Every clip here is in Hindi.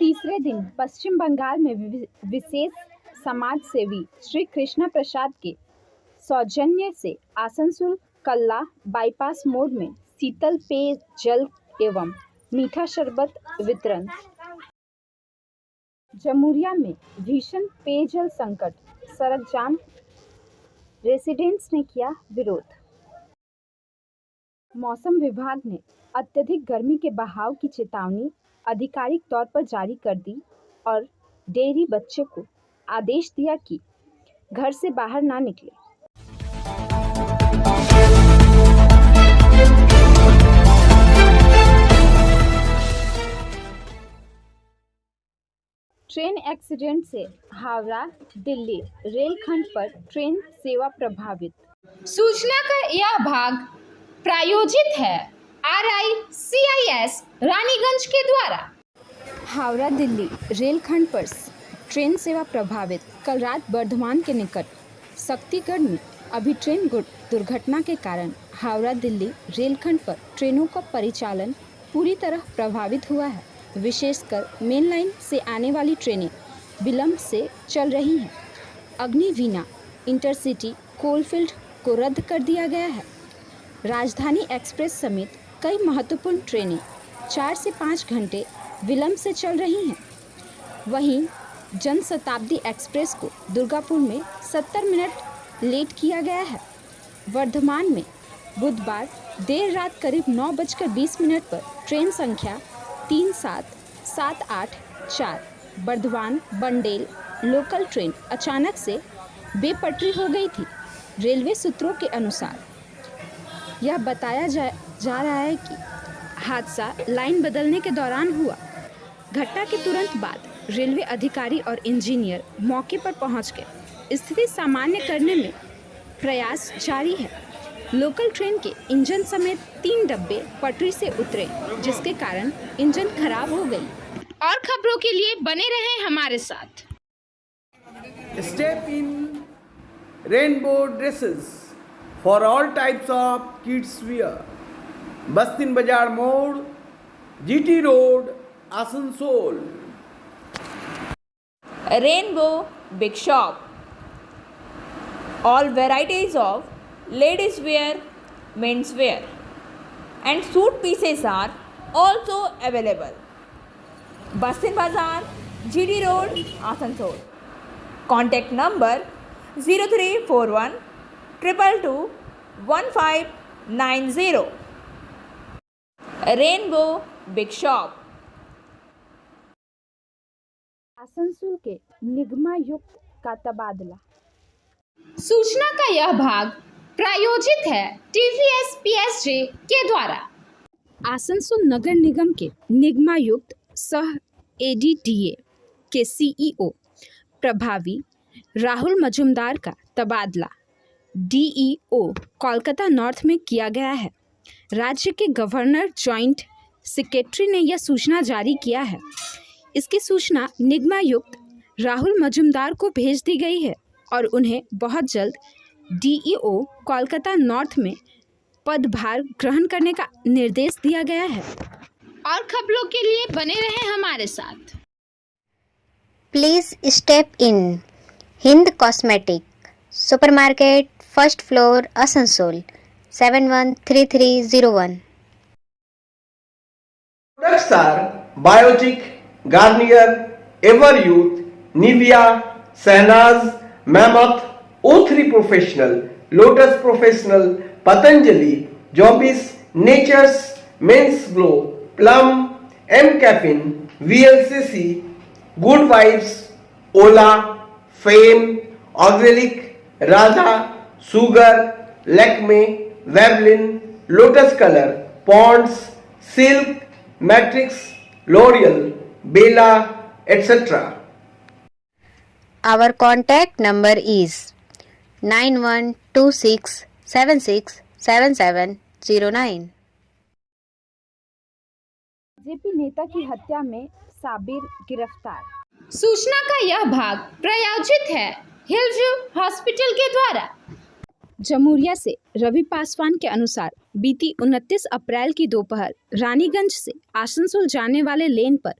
तीसरे दिन पश्चिम बंगाल में विशेष समाज सेवी श्री कृष्णा प्रसाद के सौजन्य से आसनसोल कल्ला बाईपास मोड़ में शीतल पेय जल एवं मीठा शरबत वितरण। जमुरिया में भीषण पेयजल संकट, सड़क जाम, रेसिडेंट्स ने किया विरोध। मौसम विभाग ने अत्यधिक गर्मी के बहाव की चेतावनी आधिकारिक तौर पर जारी कर दी और डेयरी बच्चों को आदेश दिया कि घर से बाहर ना निकले। ट्रेन एक्सीडेंट से हावड़ा दिल्ली रेलखंड पर ट्रेन सेवा प्रभावित। सूचना का यह भाग प्रायोजित है RICIS रानीगंज के द्वारा। हावड़ा दिल्ली रेलखंड पर ट्रेन सेवा प्रभावित। कल रात बर्धमान के निकट शक्तिगढ़ में अभी ट्रेन दुर्घटना के कारण हावड़ा दिल्ली रेलखंड पर ट्रेनों का परिचालन पूरी तरह प्रभावित हुआ है। विशेषकर मेन लाइन से आने वाली ट्रेनें विलंब से चल रही हैं। अग्निवीणा इंटरसिटी कोलफील्ड को रद्द कर दिया गया है। राजधानी एक्सप्रेस समेत कई महत्वपूर्ण ट्रेनें 4 से 5 घंटे विलंब से चल रही हैं। वहीं जनशताब्दी एक्सप्रेस को दुर्गापुर में 70 मिनट लेट किया गया है। वर्धमान में बुधवार देर रात करीब 9:20 पर ट्रेन संख्या 37784 बर्धमान बंडेल लोकल ट्रेन अचानक से बेपटरी हो गई थी। रेलवे सूत्रों के अनुसार यह बताया जा रहा है कि हादसा लाइन बदलने के दौरान हुआ। घटना के तुरंत बाद रेलवे अधिकारी और इंजीनियर मौके पर पहुंच गए। स्थिति सामान्य करने में प्रयास जारी है। लोकल ट्रेन के इंजन समेत 3 डब्बे पटरी से उतरे, जिसके कारण इंजन खराब हो गई। और खबरों के लिए बने रहें हमारे साथ। Step in rainbow dresses for all types of kids wear. Bastin Bazar Mode, GT Road, Asansol. Rainbow Big Shop. All varieties of ladies wear, men's wear and suit pieces are also available. Bastin Bazar, GD Road, Asansol. Contact number 0341 222 1590. Rainbow Big Shop. Asansol के निगमा युक्त का तबादला। सूचना का यह भाग प्रायोजित है TVS PSG के द्वारा। आसनसोल नगर निगम के निगमा युक्त सह ADDA के CEO प्रभावी राहुल मजुमदार का तबादला DEO कोलकाता नॉर्थ में किया गया है। राज्य के गवर्नर जॉइंट सेक्रेटरी ने यह सूचना जारी किया है। इसकी सूचना निगमायुक्त राहुल मजुमदार को भेज दी गई है और उन्हें बहुत जल्द DEO कोलकाता नॉर्थ में पदभार ग्रहण करने का निर्देश दिया गया है। और खबरों के लिए बने रहें हमारे साथ। Please step in Hind cosmetic supermarket first floor Asansol 713301. Products are Biotic, Garnier, Everyouth, Nivea, Sahnaz, Mammoth, O3 Professional, Lotus Professional, Patanjali, Jobis, Nature's, Men's Glow, Plum, M Caffeine, VLCC, Good Vibes, Ola, Fame, Auxilic, Radha, Sugar, Lakme, Veblen, Lotus Color, Ponds, Silk, Matrix, L'Oreal, Bella, etc. Our contact number is 9126767709. BJP नेता की हत्या में साबिर गिरफ्तार। सूचना का यह भाग प्रायोजित है हिलव्यू हॉस्पिटल के द्वारा। जमुरिया से रवि पासवान के अनुसार बीती 29 अप्रैल की दोपहर रानीगंज से आसनसोल जाने वाले लेन पर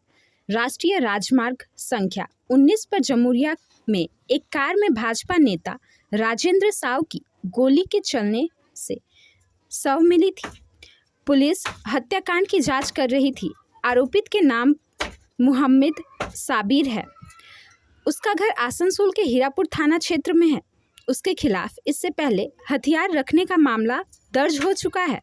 राष्ट्रीय राजमार्ग संख्या 19 पर जमुरिया में एक कार में भाजपा नेता राजेंद्र साव की गोली के चलने से शव मिली थी। पुलिस हत्याकांड की जांच कर रही थी। आरोपित के नाम मोहम्मद साबिर है। उसका घर आसनसोल के हीरापुर थाना क्षेत्र में है। उसके खिलाफ इससे पहले हथियार रखने का मामला दर्ज हो चुका है।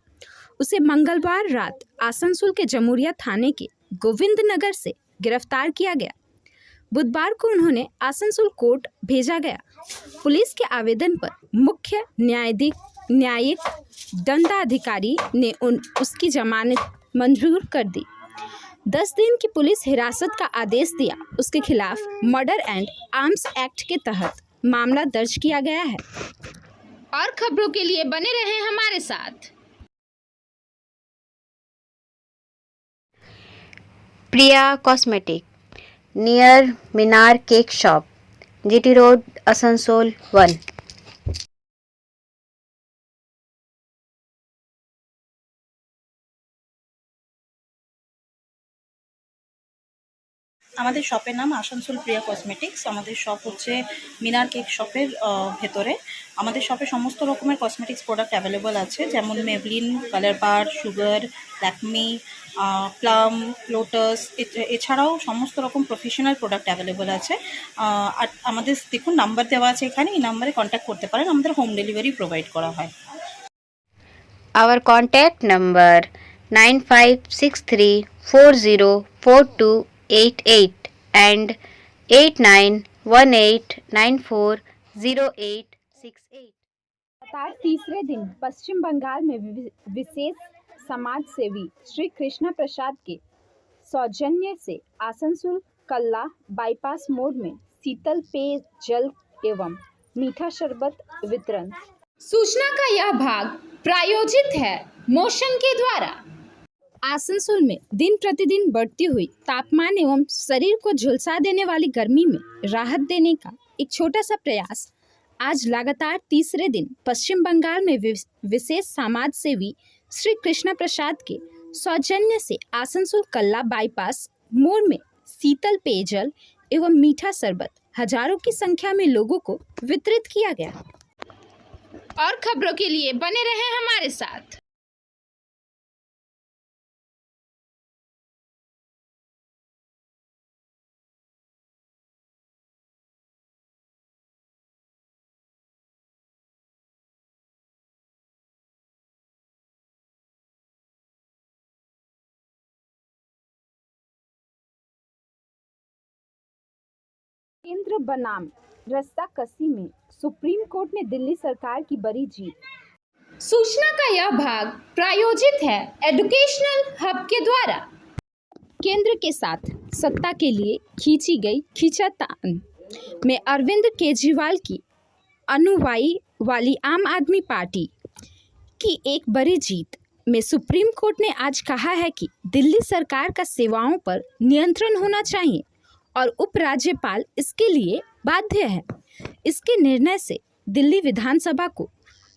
उसे मंगलवार रात आसनसोल के जमुरिया थाने के गोविंद नगर से गिरफ्तार किया गया। बुधवार को उन्होंने आसनसोल कोर्ट भेजा गया। पुलिस के आवेदन पर मुख्य न्यायिक दंडाधिकारी ने उसकी जमानत मंजूर कर दी। 10 दिन की पुलिस हिरासत का आदेश दिया। उसके खिलाफ मर्डर एंड आर्म्स एक्ट के तहत मामला दर्ज किया गया है। और खबरों के लिए बने रहें हमारे साथ। Priya cosmetic near Minar cake shop, GT road, Asansol 1। আমাদের শপের নাম আসানসোল প্রিয়া কসমেটিক্স। আমাদের শপ হচ্ছে মিনার কেক শপের ভেতরে। আমাদের শপে সমস্ত রকমের কসমেটিক্স প্রোডাক্ট অ্যাভেলেবল আছে, যেমন মেবলিন, কালার বার, সুগার, ল্যাকমি, প্লাম, লোটাস, এছাড়াও সমস্ত রকম প্রফেশনাল প্রোডাক্ট অ্যাভেলেবল আছে। আর আমাদের দেখুন নাম্বার দেওয়া আছে এখানে, এই নাম্বারে কন্ট্যাক্ট করতে পারেন। আমাদের হোম ডেলিভারি প্রোভাইড করা হয়। Our contact number 9563404288 and 8918940868। लगातार तीसरे दिन पश्चिम बंगाल में विशेष समाज सेवी श्री कृष्णा प्रसाद के सौजन्य से आसनसोल कल्ला बाईपास मोड़ में शीतल पेय जल एवं मीठा शरबत वितरण। सूचना का यह भाग प्रायोजित है मोशन के द्वारा। आसनसोल में दिन प्रतिदिन बढ़ती हुई तापमान एवं शरीर को झुलसा देने वाली गर्मी में राहत देने का एक छोटा सा प्रयास आज लगातार तीसरे दिन पश्चिम बंगाल में विशेष समाज सेवी श्री कृष्णा प्रसाद के सौजन्य से आसनसोल कल्ला बाईपास मोड़ में शीतल पेयजल एवं मीठा शरबत हजारों की संख्या में लोगों को वितरित किया गया। और खबरों के लिए बने रहें हमारे साथ। केंद्र बनाम रस्ता कसी में सुप्रीम कोर्ट ने दिल्ली सरकार की बड़ी जीत। सूचना का यह भाग प्रायोजित है एजुकेशनल हब के द्वारा। केंद्र के साथ सत्ता के लिए खींची गई खींचातान में अरविंद केजरीवाल की अनुयायी वाली आम आदमी पार्टी की एक बड़ी जीत में सुप्रीम कोर्ट ने आज कहा है कि दिल्ली सरकार का सेवाओं पर नियंत्रण होना चाहिए और उपराज्यपाल इसके लिए बाध्य है। इसके निर्णय से दिल्ली विधानसभा को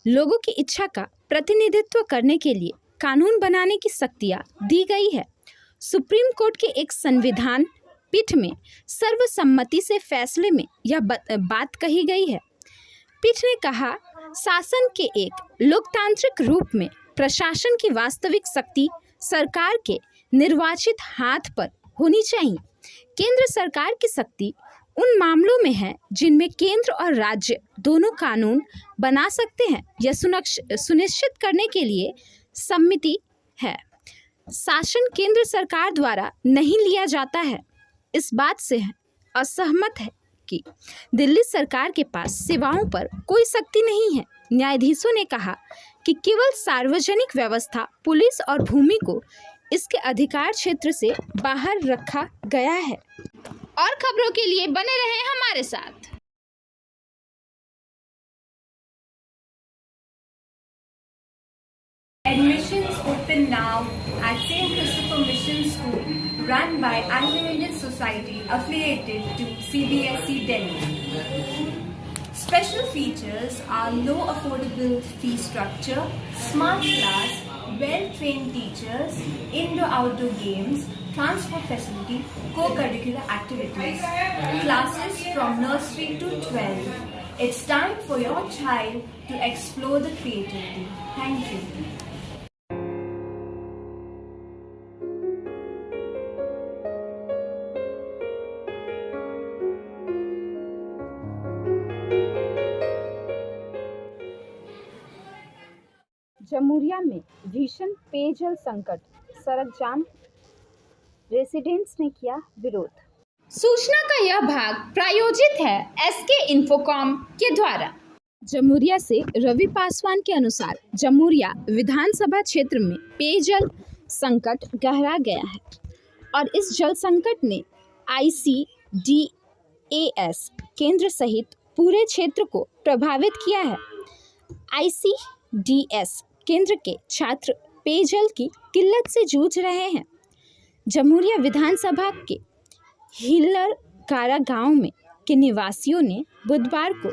लोगों की इच्छा का प्रतिनिधित्व करने के लिए कानून बनाने की शक्तियां दी गई है। सुप्रीम कोर्ट के एक संविधान पीठ में सर्वसम्मति से फैसले में यह बात कही गई है। पीठ ने कहा, शासन के एक लोकतांत्रिक रूप में प्रशासन की वास्तविक शक्ति सरकार के निर्वाचित हाथ पर होनी चाहिए। केंद्र सरकार की शक्ति उन मामलों में है जिनमें केंद्र और राज्य दोनों कानून बना सकते हैं। यह सुनिश्चित करने के लिए सम्मति है। शासन केंद्र सरकार द्वारा नहीं लिया जाता है। इस बात से असहमत है कि दिल्ली सरकार के पास सेवाओं पर कोई शक्ति नहीं है। न्यायाधीशों ने कहा कि केवल सार्वजनिक व्यवस्था, पुलिस और भूमि को इसके अधिकार क्षेत्र से बाहर रखा गया है। और खबरों के लिए बने रहें हमारे साथ। Admissions open now at St. Christopher Mission School, run by Anglo-Indian Society affiliated to CBSE Delhi. Special features are low affordable fee structure, smart class, well-trained teachers, indoor-outdoor games, transport facility, co-curricular activities, classes from nursery to 12. It's time for your child to explore the creativity. Thank you. Jamuria में भीषण पेयजल संकट, सड़क जाम, रेसिडेंट्स ने किया विरोध। सूचना का यह भाग प्रायोजित है एसके इन्फोकॉम के द्वारा। जमुरिया से रवि पासवान के अनुसार जमुरिया विधानसभा क्षेत्र में पेयजल संकट गहरा गया है और इस जल संकट ने ICDAS केंद्र सहित पूरे क्षेत्र को प्रभावित किया है। ICDS केंद्र के छात्र पेयजल की किल्लत से जूझ रहे हैं। जमुरिया विधानसभा के हिल्लर कारा गांव में के निवासियों ने बुधवार को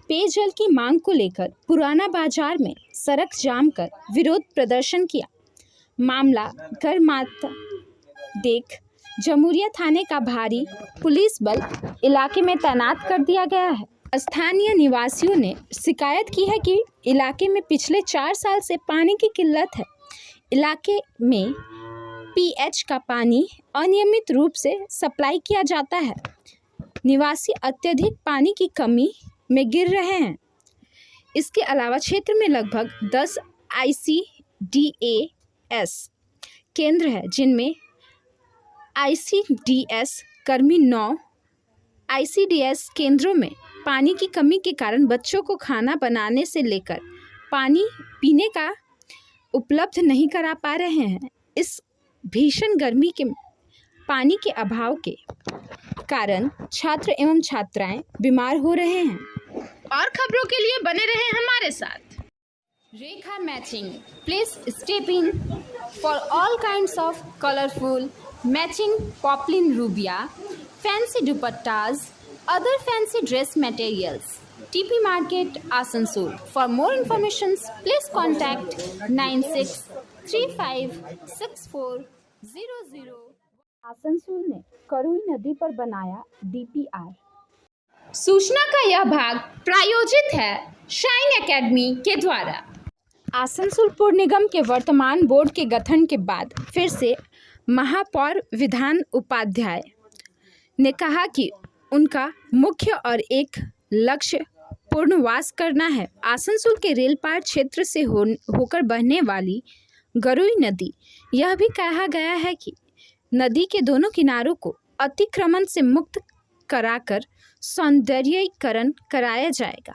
पेयजल की मांग को लेकर पुराना बाजार में सड़क जाम कर विरोध प्रदर्शन किया। मामला गरमाता देख जमुरिया थाने का भारी पुलिस बल इलाके में तैनात कर दिया गया है। स्थानीय निवासियों ने शिकायत की है कि इलाके में पिछले 4 साल से पानी की किल्लत है। इलाके में pH का पानी अनियमित रूप से सप्लाई किया जाता है। निवासी अत्यधिक पानी की कमी में गिर रहे हैं। इसके अलावा क्षेत्र में लगभग 10 ICDAS केंद्र है, जिनमें ICDS कर्मी 9 ICDS केंद्रों में पानी की कमी के कारण बच्चों को खाना बनाने से लेकर पानी पीने का उपलब्ध नहीं करा पा रहे हैं। इस भीषण गर्मी के पानी के अभाव के कारण छात्र एवं छात्राएं बीमार हो रहे हैं। और खबरों के लिए बने रहे हमारे साथ। Rekha matching, please step in for all kinds of colourful matching poplin rubia, fancy dupattas, other fancy dress materials. TP Market, Asansol. For more information, please contact 96356400. Asansol ने करुई नदी पर बनाया DPR। सूचना का यह भाग प्रायोजित है शाइन एकेडमी के द्वारा। आसनसोल पुर निगम के वर्तमान बोर्ड के गठन के बाद फिर से महापौर विधान उपाध्याय ने कहा कि उनका मुख्य और एक लक्ष्य पुनर्वास करना है। आसनसोल के रेल पार क्षेत्र से होकर बहने वाली गरुई नदी, यह भी कहा गया है कि नदी के दोनों किनारों को अतिक्रमण से मुक्त कराकर सौंदर्यीकरण कराया जाएगा।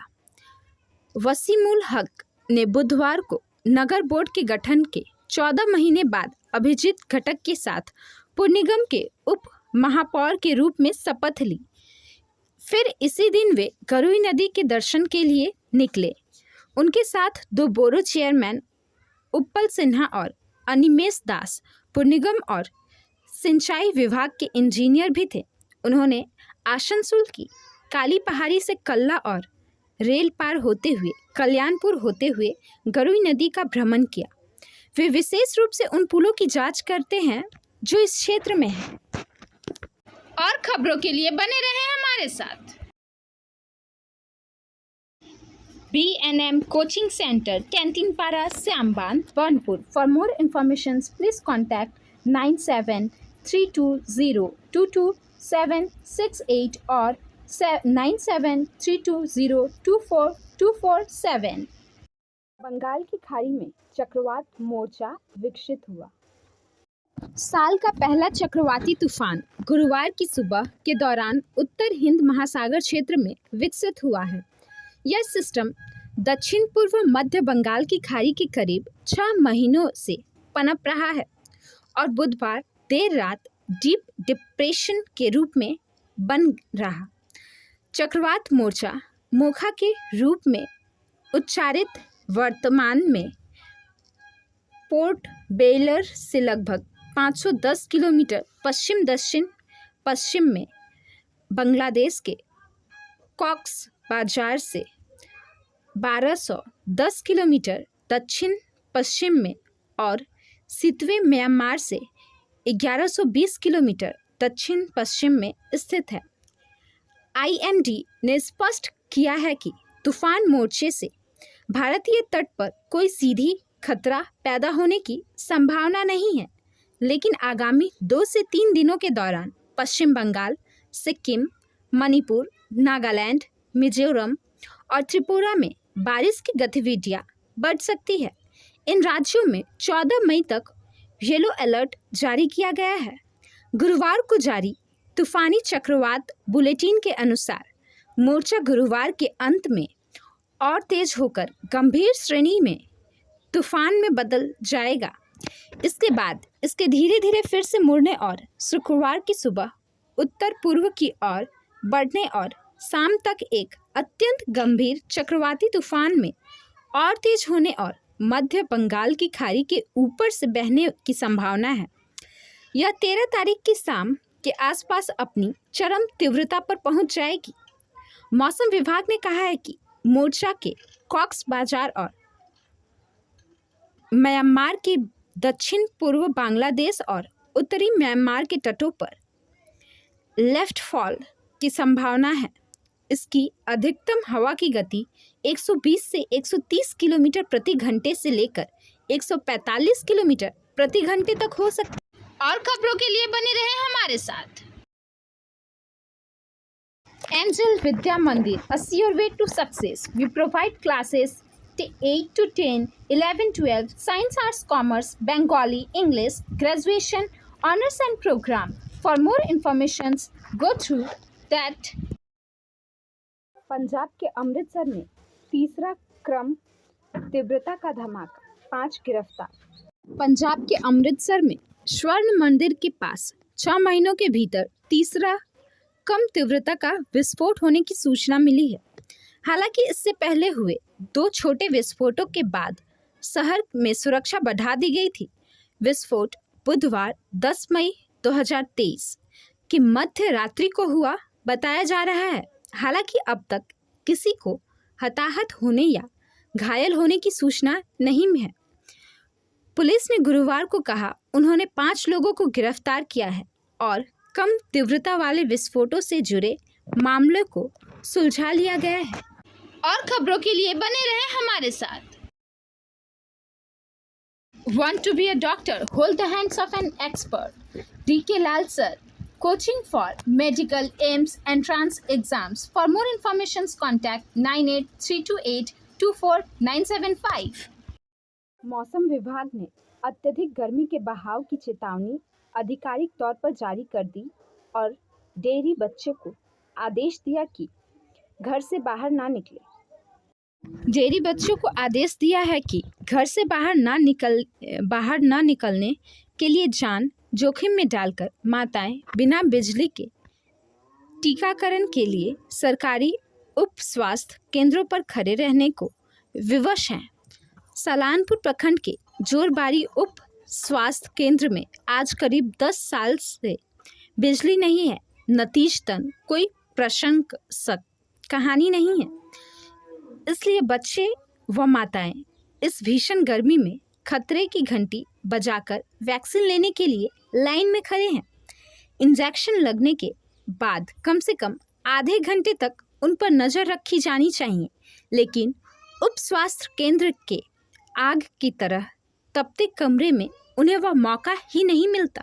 वसीमुल हक ने बुधवार को नगर बोर्ड के गठन के 14 महीने बाद अभिजीत घटक के साथ पुर निगम के उप महापौर के रूप में शपथ ली। फिर इसी दिन वे गरुई नदी के दर्शन के लिए निकले। उनके साथ 2 बोरो चेयरमैन उत्पल सिन्हा और अनिमेश दास पुर निगम और सिंचाई विभाग के इंजीनियर भी थे। उन्होंने आसनसोल की काली पहाड़ी से कल्ला और रेल पार होते हुए कल्याणपुर होते हुए गरुई नदी का भ्रमण किया। वे विशेष रूप से उन पुलों की जांच करते हैं जो इस क्षेत्र में हैं। और खबरों के लिए बने रहे हमारे साथ। B&M coaching centre, canteen Para, Shyamban, Burnpur. For more information please contact 9732022768 और 9732024247। बंगाल की खाड़ी में चक्रवात मोर्चा विकसित हुआ। साल का पहला चक्रवाती तूफान गुरुवार की सुबह के दौरान उत्तर हिंद महासागर क्षेत्र में विकसित हुआ है। यह सिस्टम दक्षिण पूर्व मध्य बंगाल की खाड़ी के करीब 6 महीनों से पनप रहा है और बुधवार देर रात डीप डिप्रेशन के रूप में बन रहा। चक्रवात मोर्चा मोखा के रूप में उच्चारित वर्तमान में पोर्ट बेलर से लगभग 510 किलोमीटर पश्चिम दक्षिण पश्चिम में, बांग्लादेश के कॉक्स बाजार से 1210 किलोमीटर दक्षिण पश्चिम में और सितवे म्यांमार से 1120 किलोमीटर दक्षिण पश्चिम में स्थित है। IMD ने स्पष्ट किया है कि तूफान मोर्चे से भारतीय तट पर कोई सीधी खतरा पैदा होने की संभावना नहीं है, लेकिन आगामी 2 से 3 दिनों के दौरान पश्चिम बंगाल, सिक्किम, मणिपुर, नागालैंड, मिजोरम और त्रिपुरा में बारिश की गतिविधियां बढ़ सकती है। इन राज्यों में 14 मई तक येलो अलर्ट जारी किया गया है। गुरुवार को जारी तूफानी चक्रवात बुलेटिन के अनुसार मोर्चा गुरुवार के अंत में और तेज होकर गंभीर श्रेणी में तूफान में बदल जाएगा। इसके बाद इसके धीरे धीरे फिर से मुड़ने और शुक्रवार की सुबह उत्तर पूर्व की ओर बढ़ने और शाम तक एक अत्यंत गंभीर चक्रवाती तूफान में और तेज होने और मध्य बंगाल की खाड़ी के ऊपर से बहने की संभावना है। यह 13 तारीख की शाम के आसपास अपनी चरम तीव्रता पर पहुंच जाएगी। मौसम विभाग ने कहा है कि मोर्चा के कॉक्स बाजार और म्यांमार के दक्षिण पूर्व बांग्लादेश और उत्तरी म्यांमार के तटों पर लेफ्ट फॉल की संभावना है। इसकी अधिकतम हवा की गति 120 से 130 किलोमीटर प्रति घंटे से लेकर 145 किलोमीटर प्रति घंटे तक हो सकती है। और खबरों के लिए बने रहे हमारे साथ। Angel Vidya Mandir, a sure way to success. We provide classes 8 to 10, 11, 12, Science, Arts, Commerce, Bengali, English, Graduation, Honors and Program. For more information, go through that. Punjab के अमृतसर में तीसरा क्रम तीव्रता का धमाका, 5 गिरफ्तार। पंजाब के अमृतसर में स्वर्ण मंदिर के पास 6 महीनों के भीतर तीसरा कम तीव्रता का विस्फोट होने की सूचना मिली है। हालांकि इससे पहले हुए 2 छोटे विस्फोटों के बाद शहर में सुरक्षा बढ़ा दी गई थी। विस्फोट बुधवार 10 मई 2023 की मध्य रात्रि को हुआ बताया जा रहा है। हालांकि अब तक किसी को हताहत होने या घायल होने की सूचना नहीं है। पुलिस ने गुरुवार को कहा उन्होंने 5 लोगों को गिरफ्तार किया है और कम तीव्रता वाले विस्फोटों से जुड़े मामलों को सुलझा लिया गया है। और खबरों के लिए बने रहे हमारे साथ। Want to be a doctor? Hold the hands of an expert. D.K. Lal sir. Coaching for medical AIMS entrance exams. For more information, contact 9832824975. मौसम विभाग ने अत्यधिक गर्मी के बहाव की चेतावनी आधिकारिक तौर पर जारी कर दी और डेयरी बच्चों को आदेश दिया कि घर से बाहर ना निकले। डेयरी बच्चों को आदेश दिया है कि घर से बाहर ना निकलने के लिए जान जोखिम में डालकर माताएं बिना बिजली के टीकाकरण के लिए सरकारी उप स्वास्थ्य केंद्रों पर खड़े रहने को विवश हैं। सलानपुर प्रखंड के जोरबारी उप स्वास्थ्य केंद्र में आज करीब 10 साल से बिजली नहीं है। नतीजतन कोई प्रशंसक कहानी नहीं है, इसलिए बच्चे व माताएं इस भीषण गर्मी में खतरे की घंटी बजाकर वैक्सीन लेने के लिए लाइन में खड़े हैं। इंजेक्शन लगने के बाद कम से कम आधे घंटे तक उन पर नज़र रखी जानी चाहिए, लेकिन उप स्वास्थ्य केंद्र के आग की तरह तपते कमरे में उन्हें वह मौका ही नहीं मिलता।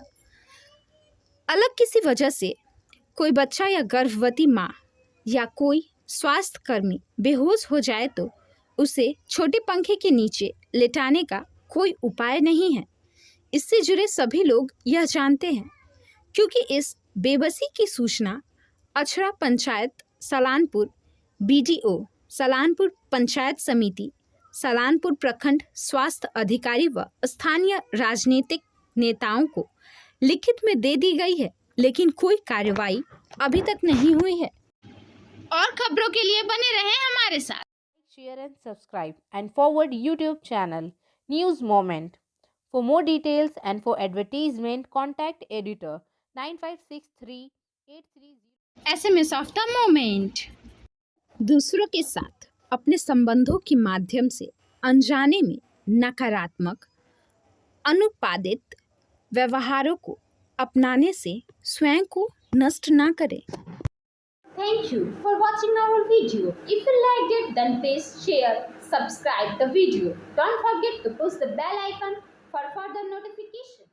अलग किसी वजह से कोई बच्चा या गर्भवती माँ या कोई स्वास्थ्य कर्मी बेहोश हो जाए तो उसे छोटे पंखे के नीचे लेटाने का कोई उपाय नहीं है। इससे जुड़े सभी लोग यह जानते हैं, क्योंकि इस बेबसी की सूचना अछड़ा पंचायत सलानपुर, BDO सलानपुर पंचायत समिति, सलानपुर प्रखंड स्वास्थ्य अधिकारी व स्थानीय राजनीतिक नेताओं को लिखित में दे दी गई है, लेकिन कोई कार्रवाई अभी तक नहीं हुई है। और खबरों के लिए बने रहे हमारे साथ। Share and subscribe and forward YouTube channel News Moment. For more details and for advertisement, contact editor 956383. SMS of the moment. दूसरों के साथ अपने संबंधों के माध्यम से अनजाने में नकारात्मक अनुपादित व्यवहारों को अपनाने से स्वयं को नष्ट ना करें। Thank you for watching our video. If you liked it, then please share, subscribe the video. Don't forget to push the bell icon for further notification.